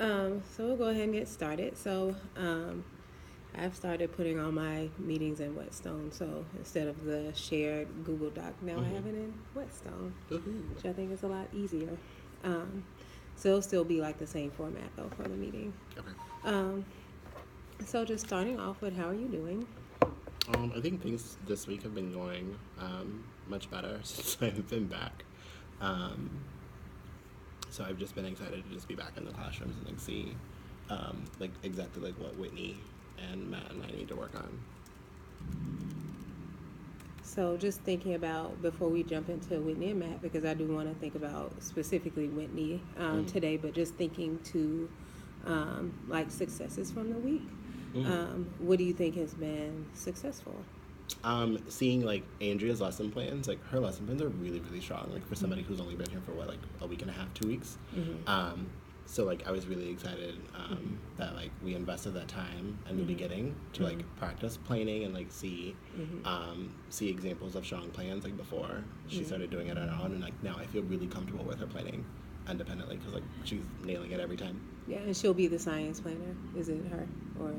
So we'll go ahead and get started. I've started putting all my meetings in Whetstone. So instead of the shared Google Doc, now I have it in Whetstone, Woohoo. which I think is a lot easier. Um, so it'll still be like the same format though for the meeting. Okay. Um, so just starting off with how are you doing? I think things this week have been going much better since I've been back. Um, so I've just been excited to just be back in the classrooms and like see like exactly like what Whitney and Matt and I need to work on. So just thinking about before we jump into Whitney and Matt, because I do want to think about specifically Whitney today, but just thinking to like successes from the week. What do you think has been successful? Seeing like Andrea's lesson plans, like her lesson plans are really, really strong. Like for somebody who's only been here for what, like a week and a half, 2 weeks. So like I was really excited that like we invested that time in the beginning to like practice planning and like see examples of strong plans like before she started doing it on her own, and like now I feel really comfortable with her planning independently because like she's nailing it every time. Yeah, and she'll be the science planner. Is it her or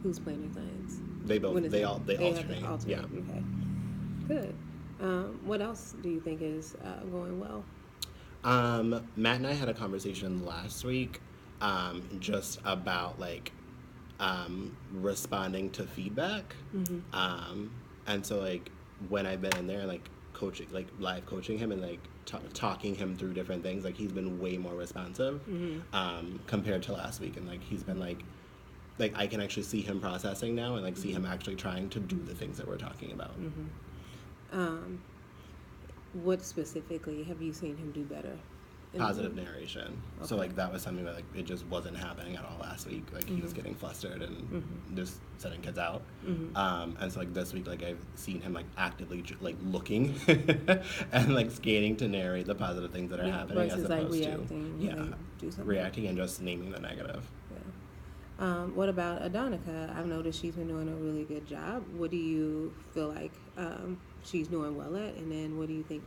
who's planning science? They both When is they it? all they They have alternate. to alternate. Yeah. Okay, good. What else do you think is going well? Matt and I had a conversation last week just about like responding to feedback. And so like when I've been in there like coaching, like live coaching him and like talking him through different things, like he's been way more responsive compared to last week. And like he's been like I can actually see him processing now and like see him actually trying to do the things that we're talking about. What specifically have you seen him do better? Positive narration. So Okay. like that was something that like it just wasn't happening at all last week. Like he was getting flustered and just setting kids out. And so like this week, like I've seen him like actively like looking and like skating to narrate the positive things that are happening as versus like opposed reacting. to Like, do something. reacting and just naming the negative. What about Adonica? I've noticed she's been doing a really good job. What do you feel like she's doing well at? And then what do you think,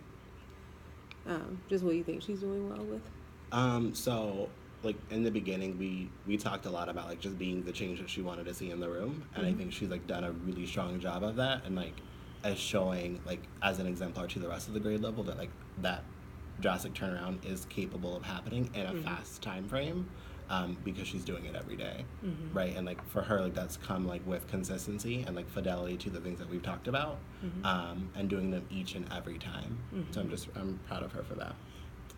just what do you think she's doing well with? So like in the beginning we talked a lot about like just being the change that she wanted to see in the room, and I think she's like done a really strong job of that, and like as showing like as an exemplar to the rest of the grade level that like that drastic turnaround is capable of happening in a fast time frame. Because she's doing it every day, right? And like for her, like that's come like with consistency and like fidelity to the things that we've talked about, and doing them each and every time. So I'm proud of her for that.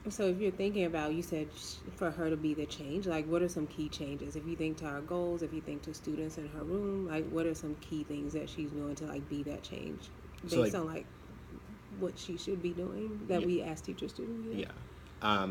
So if you're thinking about, you said for her to be the change, like what are some key changes? If you think to our goals, if you think to students in her room, like what are some key things that she's doing to like be that change based So, like, on like what she should be doing that we as teachers do? Yeah.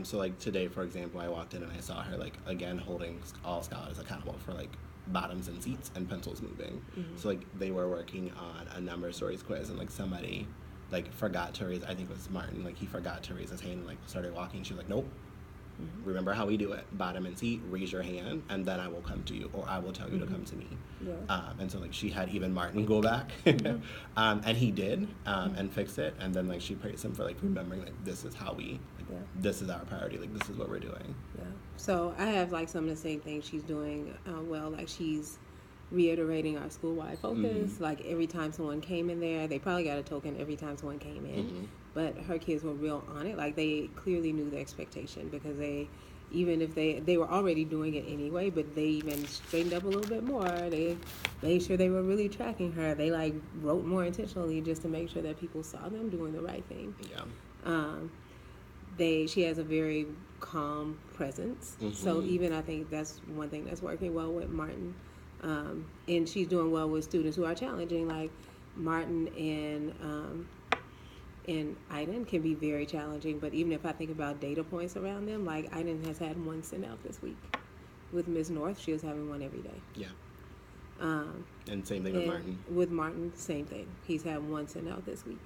So like today, for example, I walked in and I saw her like again holding all scholars accountable for like bottoms and seats and pencils moving. So like they were working on a number stories quiz, and like somebody like forgot to raise, I think it was Martin, like he forgot to raise his hand and like started walking. She was like, nope. Remember how we do it: bottom and seat, raise your hand, and then I will come to you, or I will tell you to come to me. And so like she had even Martin go back, and he did, and fixed it. And then like she praised him for like remembering like this is how we, like, this is our priority, like this is what we're doing. Yeah. So I have like some of the same things she's doing well. Like she's reiterating our school-wide focus. Like every time someone came in there, they probably got a token every time someone came in. But her kids were real on it. Like they clearly knew the expectation because they, even if they were already doing it anyway, but they even straightened up a little bit more. They made sure they were really tracking her. They like wrote more intentionally just to make sure that people saw them doing the right thing. She has a very calm presence. So even I think that's one thing that's working well with Martin. And she's doing well with students who are challenging, like Martin and Iden can be very challenging. But even if I think about data points around them, like Iden has had one sent out this week. With Ms. North, she was having one every day. Yeah. And same thing with Martin. With Martin, same thing. He's had one sent out this week.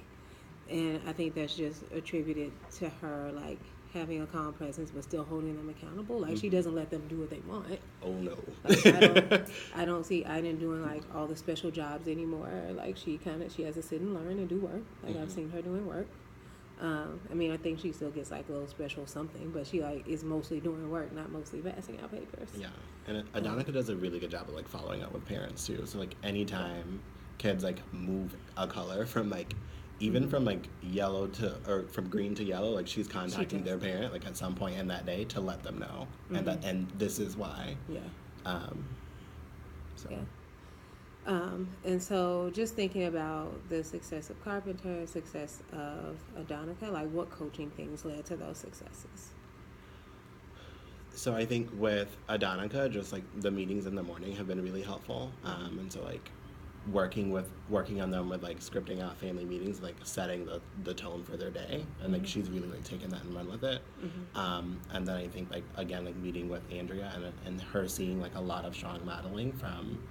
And I think that's just attributed to her, like, having a calm presence but still holding them accountable. Like, she doesn't let them do what they want. Oh, no. Like, I don't see Iden doing, like, all the special jobs anymore. Like, she has to sit and learn and do work. Like, I've seen her doing work. I mean, I think she still gets like a little special something, but she like is mostly doing work, not mostly passing out papers. Yeah, and Adonica does a really good job of like following up with parents too. So like anytime kids like move a color from like even from like yellow to or from green to yellow, like she's contacting their parent like at some point in that day to let them know, and this is why. Yeah. So. Yeah. And so just thinking about the success of Carpenter, success of Adonica, like what coaching things led to those successes? So I think with Adonica, just like the meetings in the morning have been really helpful. And so like working on them with like scripting out family meetings, like setting the tone for their day, and like she's really like taken that and run with it. And then I think like again like meeting with Andrea and her seeing like a lot of strong modeling from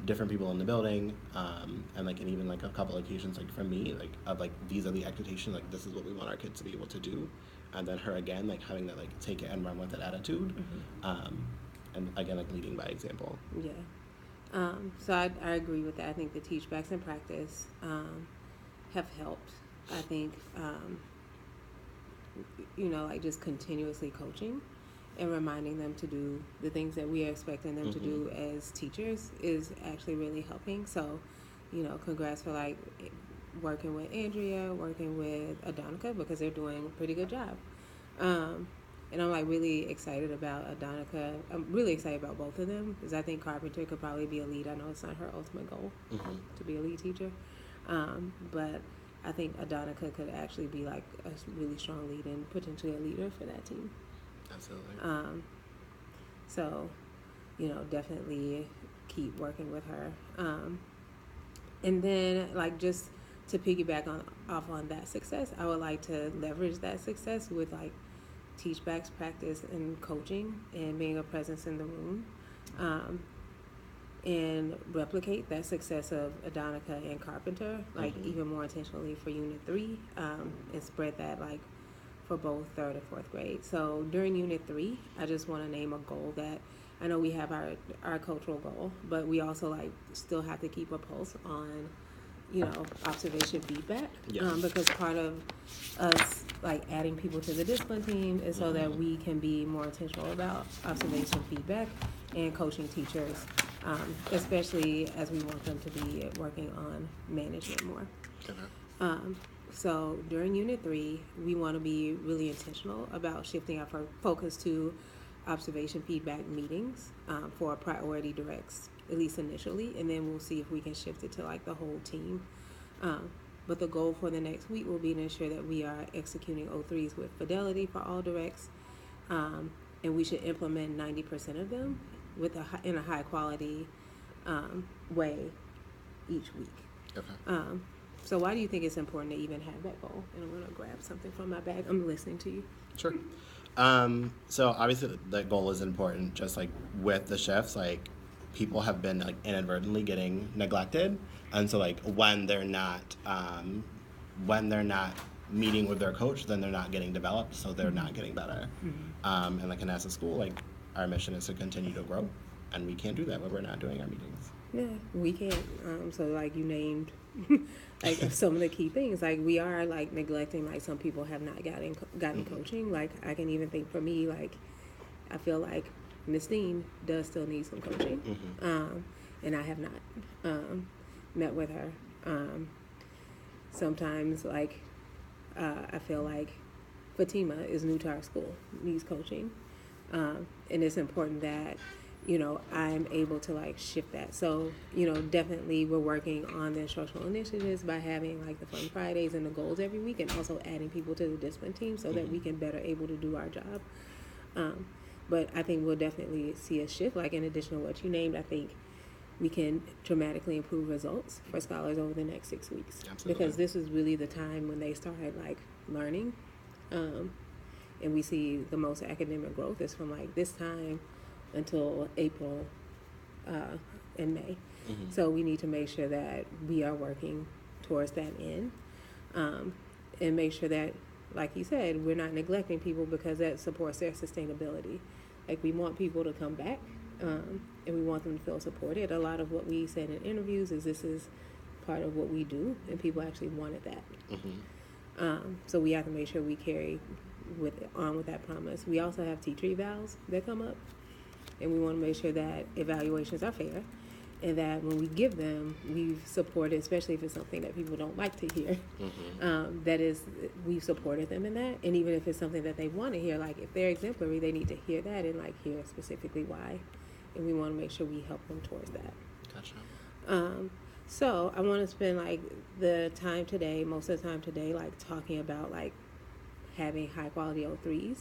different people in the building, and like and even like a couple occasions like from me like of like these are the expectations, like this is what we want our kids to be able to do, and then her again like having that like take it and run with it attitude, and again like leading by example. Yeah. So I agree with that. I think the teach backs in practice have helped. I think like just continuously coaching and reminding them to do the things that we are expecting them to do as teachers is actually really helping. So, congrats for like working with Andrea, working with Adonica, because they're doing a pretty good job. And I'm like really excited about Adonica. I'm really excited about both of them because I think Carpenter could probably be a lead. I know it's not her ultimate goal to be a lead teacher, but I think Adonica could actually be like a really strong lead and potentially a leader for that team. Absolutely. So, definitely keep working with her. And then, like, just to piggyback off on that success, I would like to leverage that success with, like, teach backs practice and coaching and being a presence in the room, and replicate that success of Adonica and Carpenter, like, even more intentionally for Unit 3, and spread that, like, for both 3rd and 4th grade. So during Unit 3, I just want to name a goal that I know we have our cultural goal, but we also like still have to keep a pulse on, observation feedback. Yes. Because part of us like adding people to the discipline team is so that we can be more intentional about observation feedback and coaching teachers, especially as we want them to be working on management more. So during Unit 3, we want to be really intentional about shifting our focus to observation feedback meetings for priority directs, at least initially, and then we'll see if we can shift it to like the whole team. But the goal for the next week will be to ensure that we are executing O3s with fidelity for all directs, and we should implement 90% of them in a high quality way each week. Okay. So why do you think it's important to even have that goal? And I'm going to grab something from my bag. I'm listening to you. Sure. So obviously that goal is important. Just like with the shifts, like people have been like inadvertently getting neglected, and so like when they're not meeting with their coach, then they're not getting developed, so they're not getting better. And like as a school, like our mission is to continue to grow, and we can't do that when we're not doing our meetings. Yeah, we can't. So like you named like some of the key things, like we are like neglecting, like some people have not gotten coaching. Like I can even think for me, like I feel like Miss Dean does still need some coaching, and I have not met with her. Sometimes like I feel like Fatima is new to our school, needs coaching, and it's important that I'm able to like shift that. So, definitely we're working on the instructional initiatives by having like the Fun Fridays and the goals every week, and also adding people to the discipline team so that we can better able to do our job. But I think we'll definitely see a shift. Like in addition to what you named, I think we can dramatically improve results for scholars over the next 6 weeks. Absolutely. Because this is really the time when they start like learning, and we see the most academic growth is from like this time until April and May. So we need to make sure that we are working towards that end, and make sure that, like you said, we're not neglecting people, because that supports their sustainability. Like we want people to come back, and we want them to feel supported. A lot of what we said in interviews is this is part of what we do, and people actually wanted that. So we have to make sure we carry on with that promise. We also have teacher evals that come up, and we want to make sure that evaluations are fair, and that when we give them, we've supported, especially if it's something that people don't like to hear, that is, we've supported them in that. And even if it's something that they want to hear, like if they're exemplary, they need to hear that and like hear specifically why. And we want to make sure we help them towards that. Gotcha. So I want to spend like the time today, most of the time today, like talking about like having high quality O3s.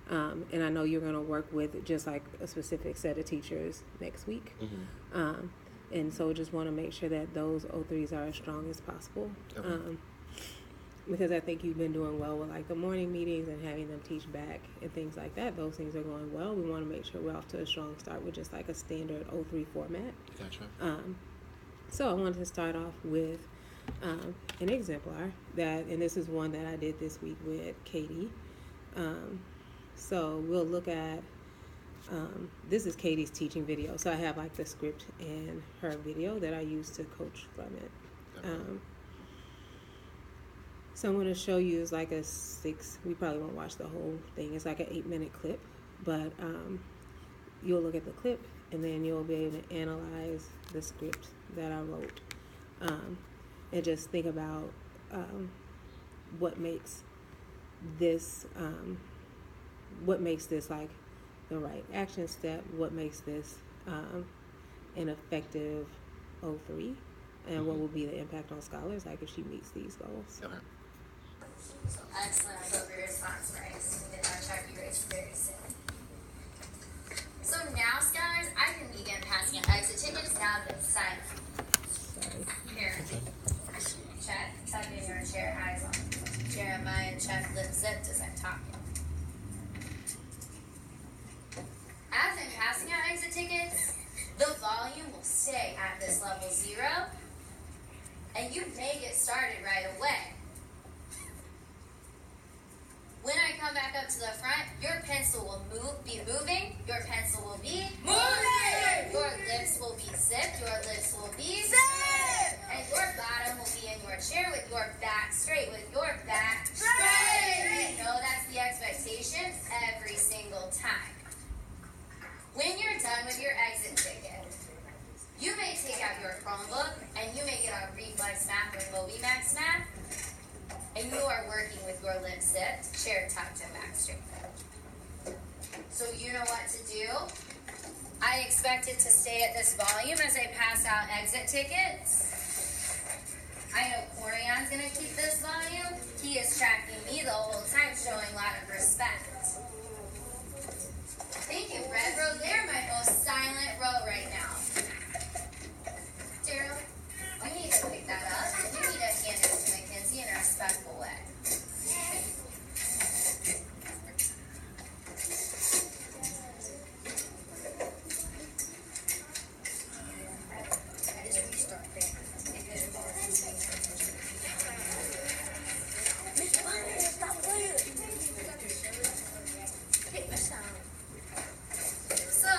And I know you're going to work with just like a specific set of teachers next week. And so just want to make sure that those O3s are as strong as possible. Okay. Because I think you've been doing well with like the morning meetings and having them teach back and things like that. Those things are going well. We want to make sure we're off to a strong start with just like a standard O3 format. Gotcha. So I wanted to start off with an exemplar that, and this is one that I did this week with Katie. So we'll look at, this is Katie's teaching video. So I have like the script and her video that I use to coach from it. Okay. So I'm going to show you, it's like we probably won't watch the whole thing. It's like an 8-minute clip, but you'll look at the clip and then you'll be able to analyze the script that I wrote. And just think about what makes this like the right action step, what makes this an effective O3, and what will be the impact on scholars, like if she meets these goals. Okay. Excellent appropriate response, Bryce. We did not check your grades very soon. So now, scholars, I can begin passing out exit tickets now that it's signed. Sorry. Here. Check in your chair, eyes on. Jeremiah, check lip zipped as I'm talking. As I'm passing out exit tickets, the volume will stay at this level 0, and you may get started right away. When I come back up to the front, your pencil will be moving, your pencil will be moving, your lips will be zipped, your lips will be zipped, and your bottom will be in your chair with your back straight, with your back straight. You know that's the expectation every single time. When you're done with your exit ticket, you may take out your Chromebook and you may get on Reflex Math or MobiMax Math, and you are working with your lips zipped, chair tucked, and back straight. So you know what to do. I expect it to stay at this volume as I pass out exit tickets. I know Corion's going to keep this volume. He is tracking me the whole time, showing a lot of respect. Thank you, Red Row. They're my most silent row right now. Daryl, you need to pick that up. You need to hand it to Mackenzie in a respectful way. So,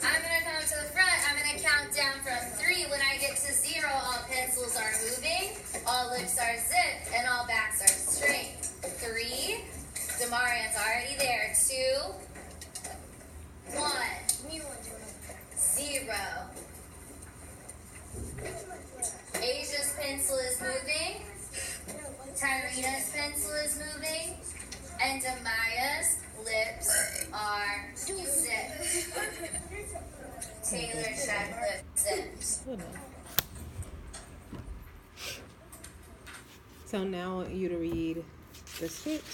I'm going to come to the front. I'm going to count down from 3. When I get to 0, all pencils are moving, all lips are zipped, and all backs are straight. 3. Demarian's already there. 2. 1. 0. Asia's pencil is moving. Tyrina's pencil is moving. And Demaya's lips are zipped. Taylor check lips zipped. So now I want you to read the script,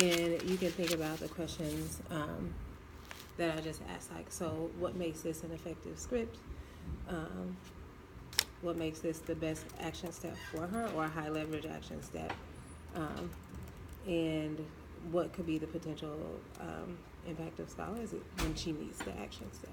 and you can think about the questions that I just asked. Like, so what makes this an effective script? What makes this the best action step for her, or a high leverage action step? And what could be the potential impact of scholars when she meets the action step?